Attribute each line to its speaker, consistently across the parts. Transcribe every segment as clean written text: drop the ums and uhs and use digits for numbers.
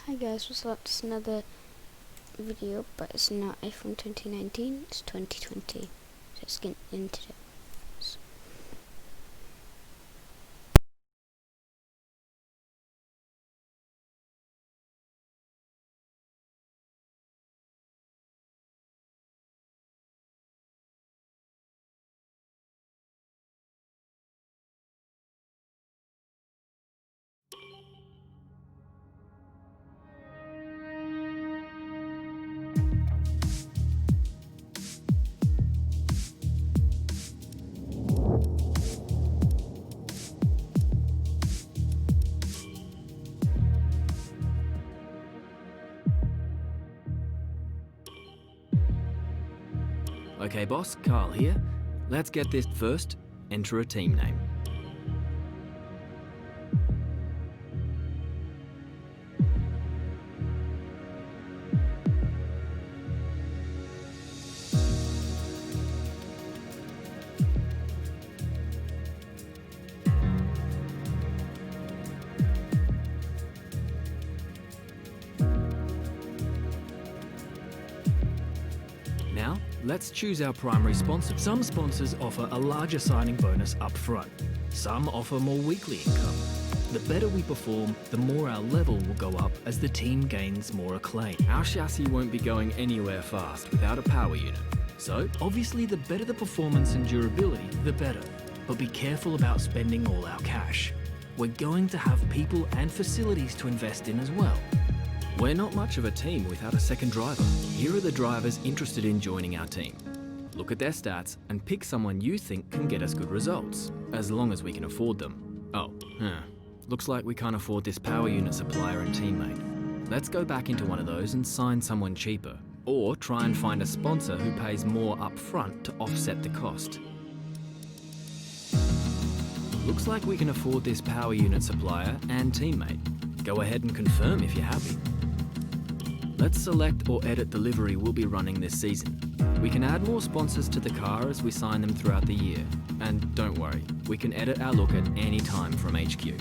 Speaker 1: Hi guys, what's up? It's another video, but it's not iPhone 2019, it's 2020. So let's get into it.
Speaker 2: Okay boss, Carl here. Let's get this first. Enter a team name. Now, let's choose our primary sponsor. Some sponsors offer a larger signing bonus up front. Some offer more weekly income. The better we perform, the more our level will go up as the team gains more acclaim. Our chassis won't be going anywhere fast without a power unit. So, obviously the better the performance and durability, the better. But be careful about spending all our cash. We're going to have people and facilities to invest in as well. We're not much of a team without a second driver. Here are the drivers interested in joining our team. Look at their stats and pick someone you think can get us good results, as long as we can afford them. Looks like we can't afford this power unit supplier and teammate. Let's go back into one of those and sign someone cheaper, or try and find a sponsor who pays more up front to offset the cost. Looks like we can afford this power unit supplier and teammate. Go ahead and confirm if you're happy. Let's select or edit the livery we'll be running this season. We can add more sponsors to the car as we sign them throughout the year. And don't worry, we can edit our look at any time from HQ.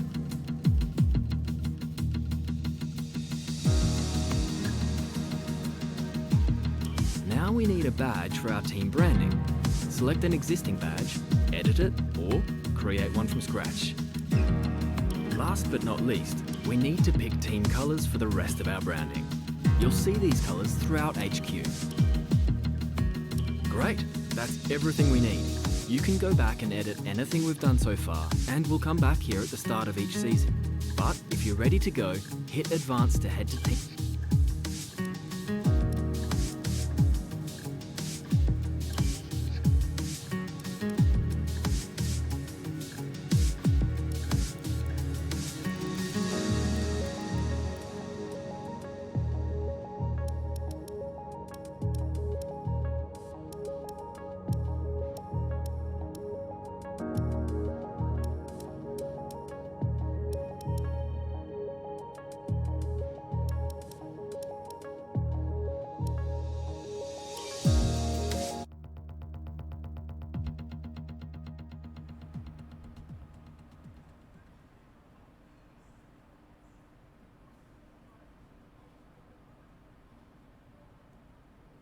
Speaker 2: Now we need a badge for our team branding. Select an existing badge, edit it, or create one from scratch. Last but not least, we need to pick team colours for the rest of our branding. You'll see these colours throughout HQ. Great, that's everything we need. You can go back and edit anything we've done so far, and we'll come back here at the start of each season. But if you're ready to go, hit advance to head to team.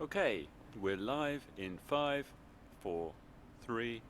Speaker 3: Okay, we're live in 5, 4, 3.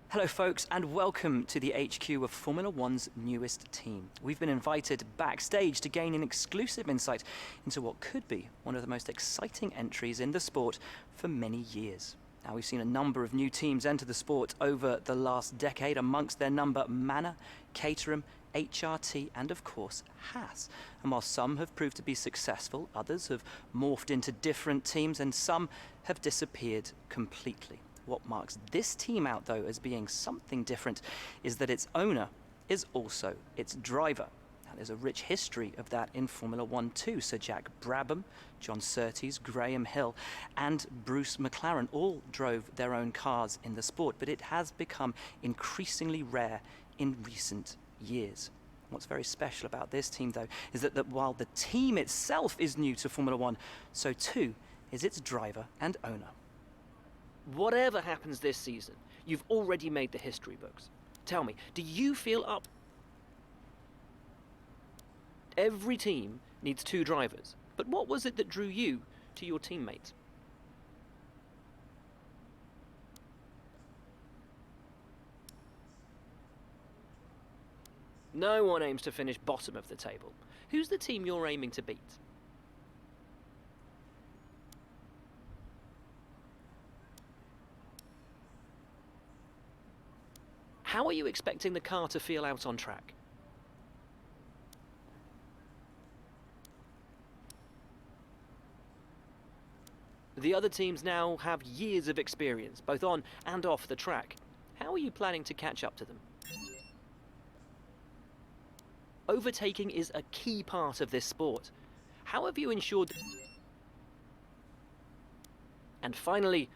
Speaker 4: Hello folks, and welcome to the HQ of Formula One's newest team. We've been invited backstage to gain an exclusive insight into what could be one of the most exciting entries in the sport for many years. Now, we've seen a number of new teams enter the sport over the last decade, amongst their number Manor, Caterham, HRT and of course Haas. And while some have proved to be successful, others have morphed into different teams and some have disappeared completely. What marks this team out though as being something different is that its owner is also its driver. Now, there's a rich history of that in Formula One too. Sir Jack Brabham, John Surtees, Graham Hill and Bruce McLaren all drove their own cars in the sport, but it has become increasingly rare in recent years. What's very special about this team though is that while the team itself is new to Formula One, so too is its driver and owner.
Speaker 5: Whatever happens this season, you've already made the history books. Tell me, do you feel up? Every team needs 2 drivers, but what was it that drew you to your teammate? No one aims to finish bottom of the table. Who's the team you're aiming to beat? How are you expecting the car to feel out on track? The other teams now have years of experience, both on and off the track. How are you planning to catch up to them? Overtaking is a key part of this sport. How have you ensured... And finally,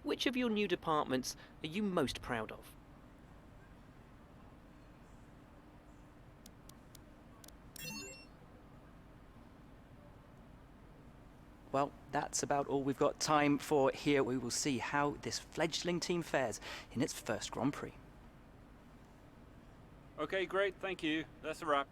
Speaker 5: which of your new departments are you most proud of?
Speaker 4: Well, that's about all we've got time for here. We will see how this fledgling team fares in its first Grand Prix.
Speaker 3: Okay, great, thank you. That's a wrap.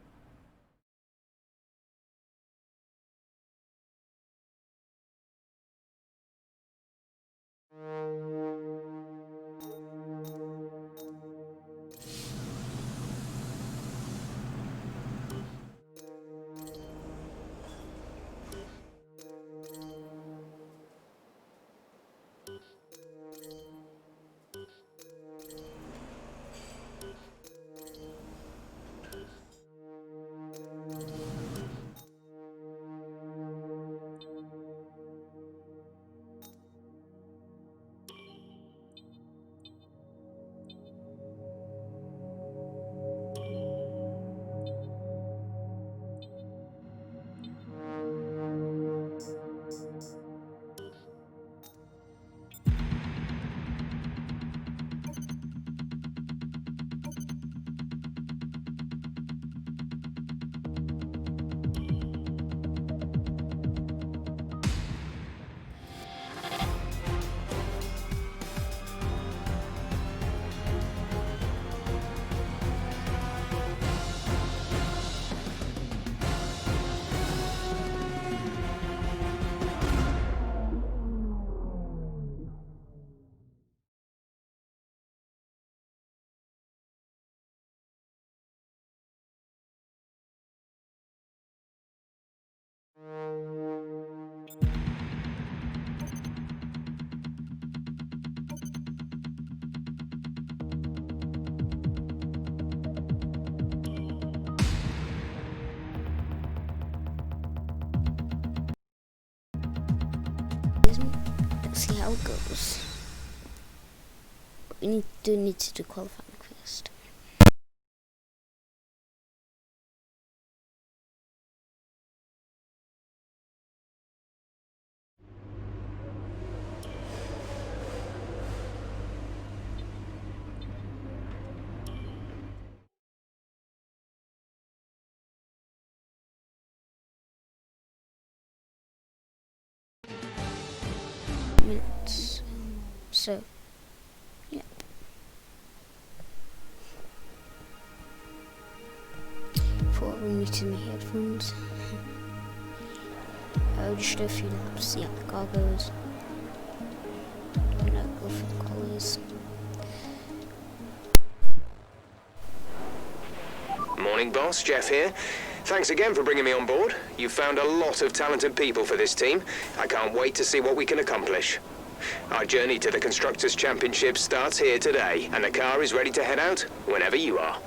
Speaker 1: Let's see how it goes. We need to do qualifying first. Minutes. So, yeah. Before we need to my headphones. I'll just do a few laps, see how the car goes. And I'll go for the colours.
Speaker 6: Morning, boss. Jeff here. Thanks again for bringing me on board. You've found a lot of talented people for this team. I can't wait to see what we can accomplish. Our journey to the Constructors' Championship starts here today, and the car is ready to head out whenever you are.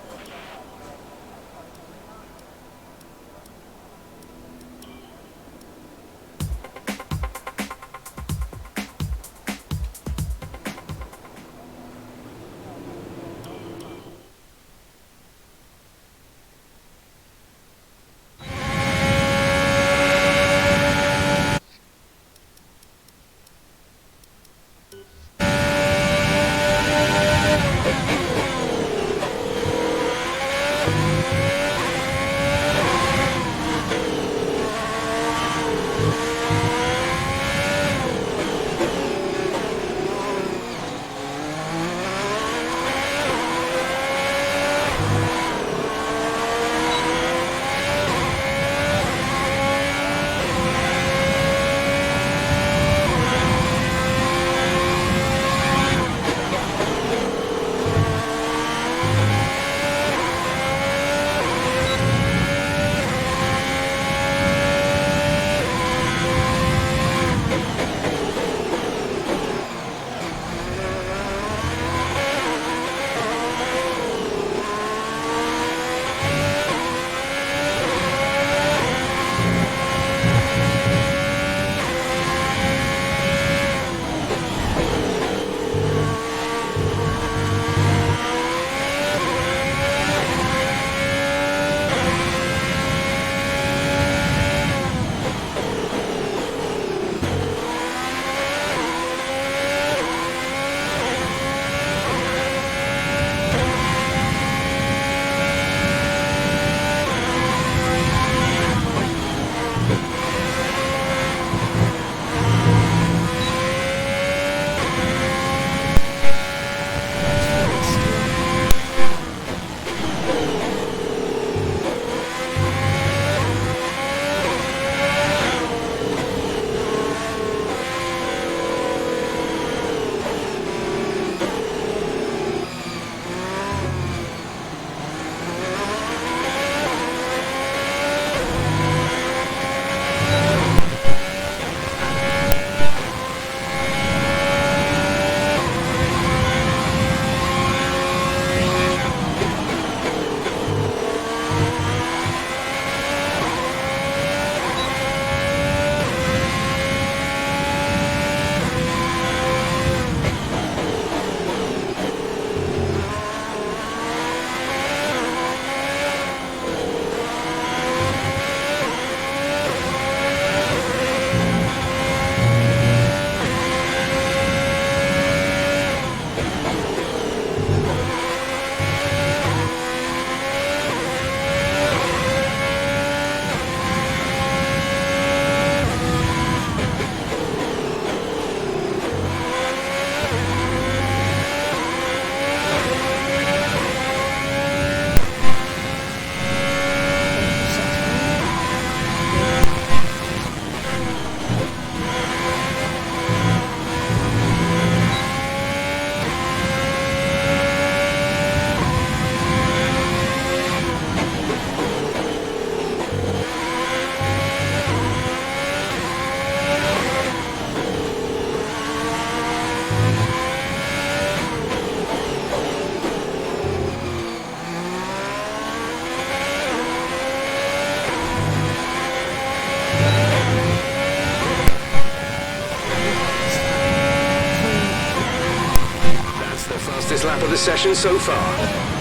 Speaker 6: the session so far.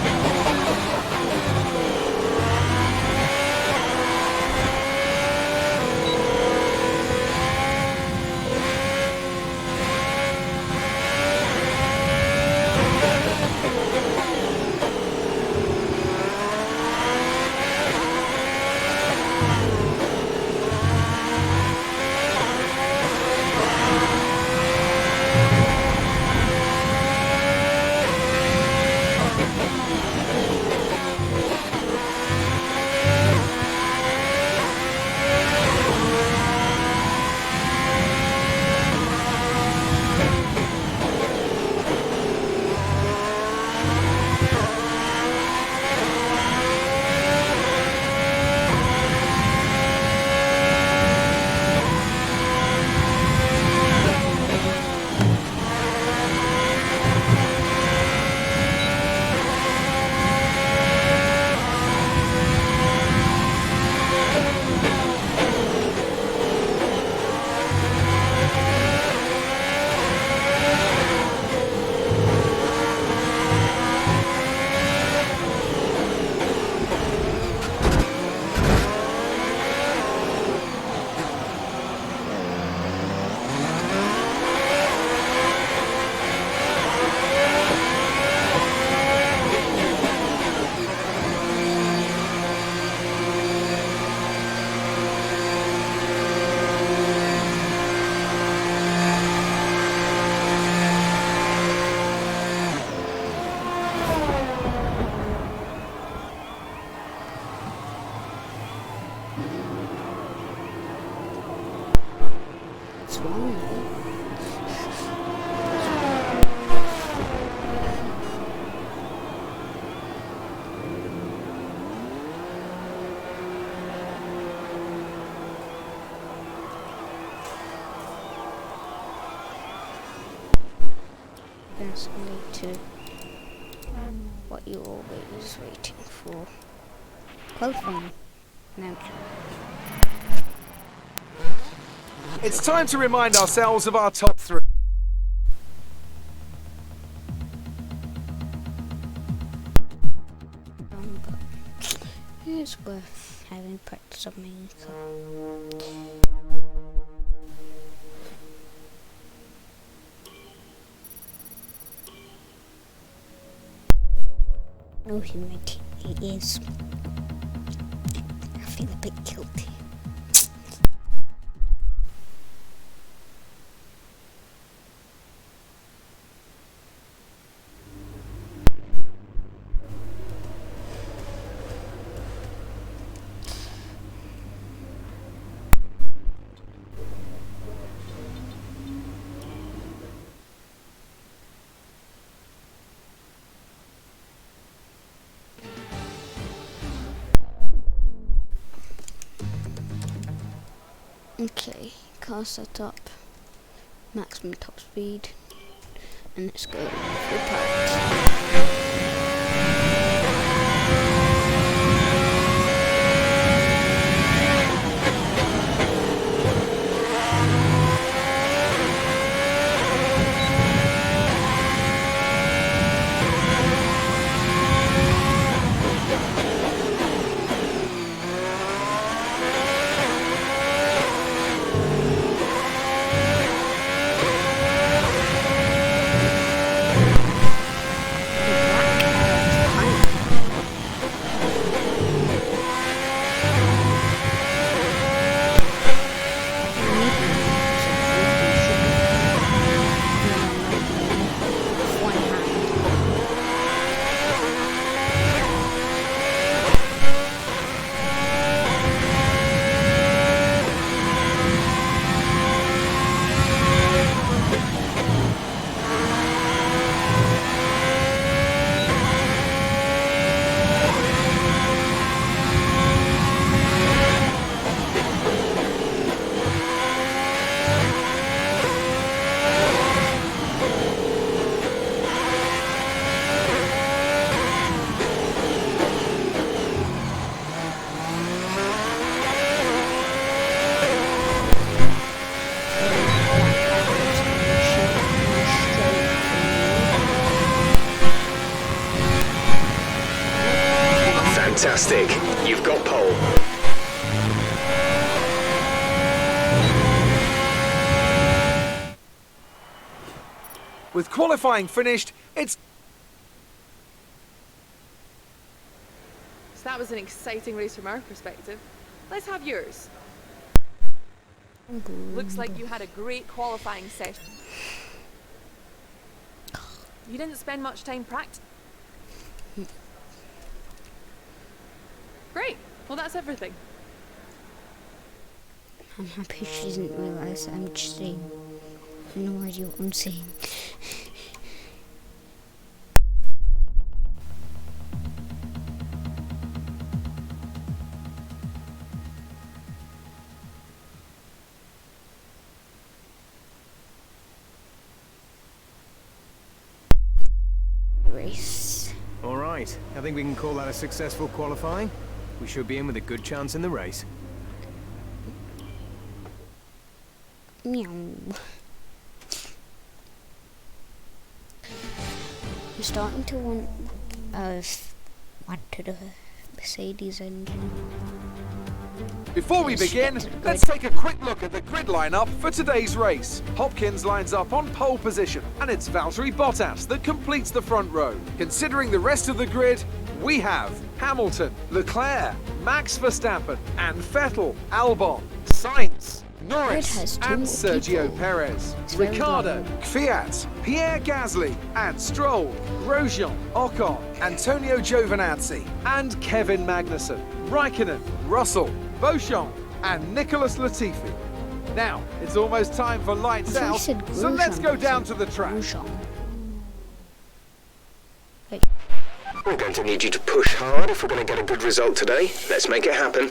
Speaker 1: What's wrong with it? That's lead to what you're always waiting for. Qualifying. No.
Speaker 7: It's time to remind ourselves of our top three.
Speaker 1: But it's worth having practice on me. No humidity is. I feel a bit guilty. Okay, car set up, maximum top speed, and let's go full power.
Speaker 6: Fantastic. You've got pole.
Speaker 7: With qualifying finished, it's...
Speaker 8: So that was an exciting race from our perspective. Let's have yours. Looks like you had a great qualifying session. You didn't spend much time practicing. Great. Well, that's everything.
Speaker 1: I'm happy she didn't realise that I'm just saying. I have no idea what I'm saying. Race.
Speaker 9: All right, I think we can call that a successful qualifying. We should be in with a good chance in the race.
Speaker 1: Meow. I'm starting to want to the Mercedes engine.
Speaker 7: Before we
Speaker 1: Yes,
Speaker 7: begin,
Speaker 1: that's good.
Speaker 7: let's take a quick look at the grid lineup for today's race. Hopkins lines up on pole position, and it's Valtteri Bottas that completes the front row. Considering the rest of the grid, we have Hamilton, Leclerc, Max Verstappen, and Vettel, Albon, Sainz, Norris,
Speaker 1: has two
Speaker 7: and
Speaker 1: more
Speaker 7: Sergio
Speaker 1: people.
Speaker 7: Perez,
Speaker 1: It's very
Speaker 7: Ricciardo,
Speaker 1: long.
Speaker 7: Kvyat, Pierre Gasly, and Stroll, Grosjean, Ocon, Antonio Giovinazzi, and Kevin Magnussen, Raikkonen, Russell, Beauchamp, and Nicholas Latifi. Now, it's almost time for lights
Speaker 1: I thought you
Speaker 7: out,
Speaker 1: said
Speaker 7: so let's
Speaker 1: Grosjean,
Speaker 7: go
Speaker 1: you
Speaker 7: down
Speaker 1: said
Speaker 7: to the track.
Speaker 1: Grosjean.
Speaker 6: We're going to need you to push hard if we're going to get a good result today. Let's make it happen.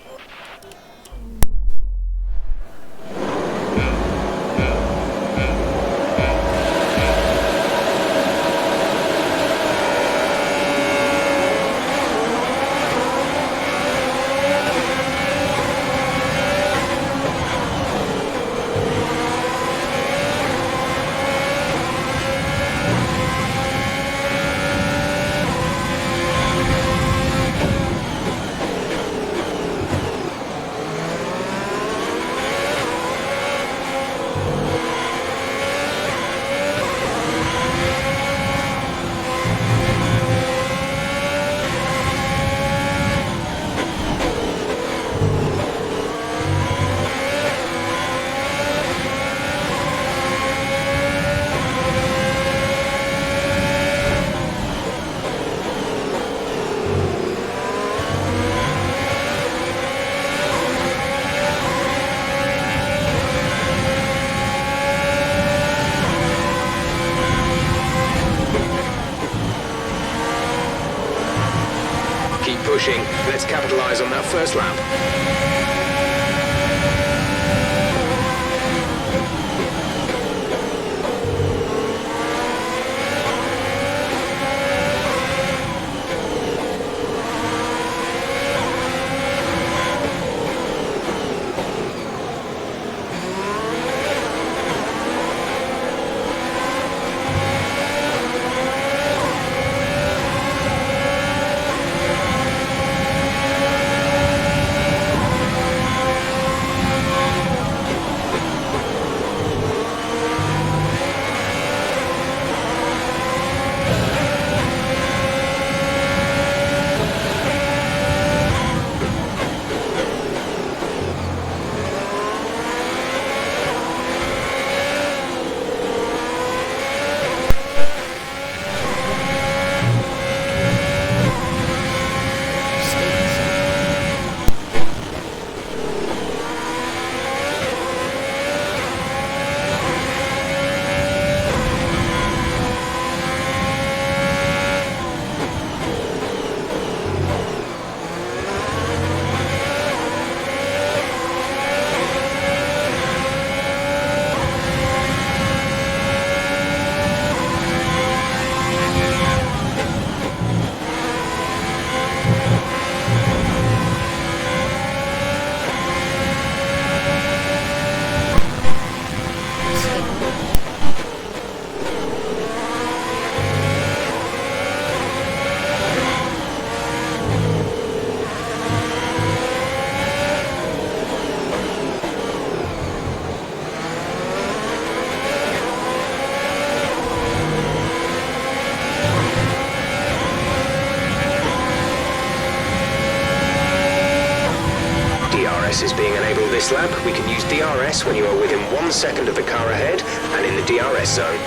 Speaker 6: Keep pushing. Let's capitalize on that first lap. devices being enabled this lap. We can use DRS when you are within 1 second of the car ahead and in the DRS zone.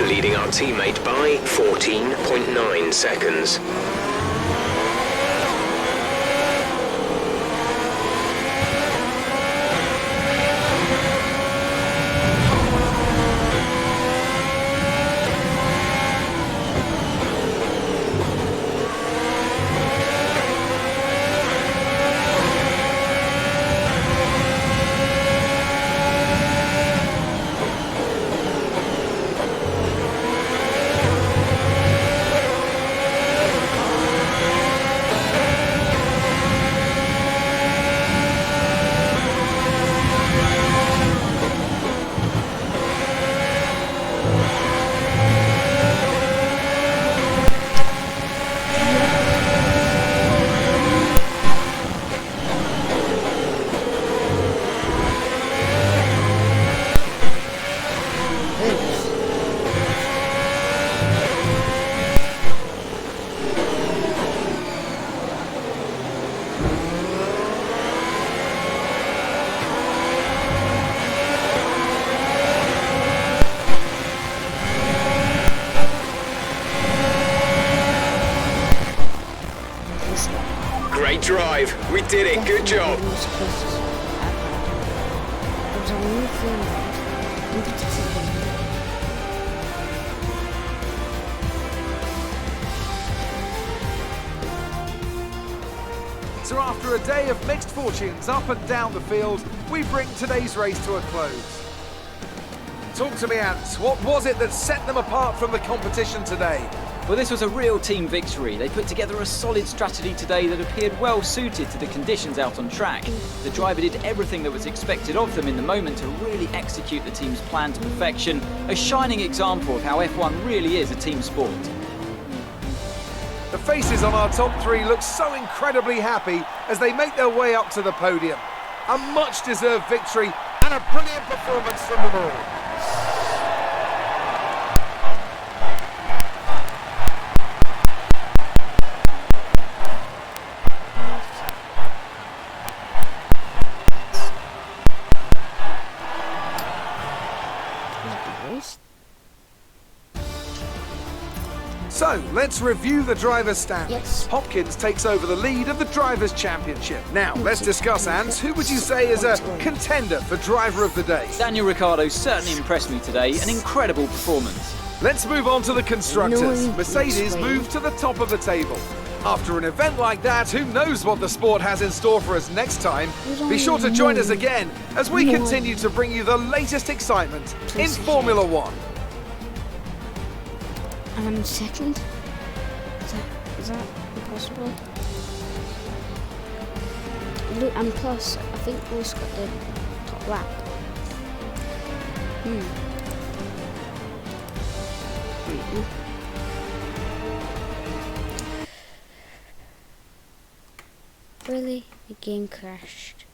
Speaker 6: Leading our teammate by 14.9 seconds. Great drive. We did it. Good job.
Speaker 7: So after a day of mixed fortunes up and down the field, we bring today's race to a close. Talk to me, Ants. What was it that set them apart from the competition today?
Speaker 10: Well, this was a real team victory. They put together a solid strategy today that appeared well suited to the conditions out on track. The driver did everything that was expected of them in the moment to really execute the team's plan to perfection, a shining example of how F1 really is a team sport.
Speaker 7: The faces on our top three look so incredibly happy as they make their way up to the podium. A much-deserved victory and a brilliant performance from them all. So, let's review the drivers' standings.
Speaker 1: Yes.
Speaker 7: Hopkins takes over the lead of the Drivers' Championship. Now, let's discuss, Ants. Who would you say is a contender for Driver of the Day?
Speaker 10: Daniel Ricciardo certainly impressed me today. An incredible performance.
Speaker 7: Let's move on to the constructors.
Speaker 1: No,
Speaker 7: Mercedes
Speaker 1: wait.
Speaker 7: moved to the top of the table. After an event like that, who knows what the sport has in store for us next time? Be sure to join us again as we continue to bring you the latest excitement in Formula One.
Speaker 1: And I'm second. Is that impossible? Look, and plus, I think Luke's got the top lap. Really? The game crashed.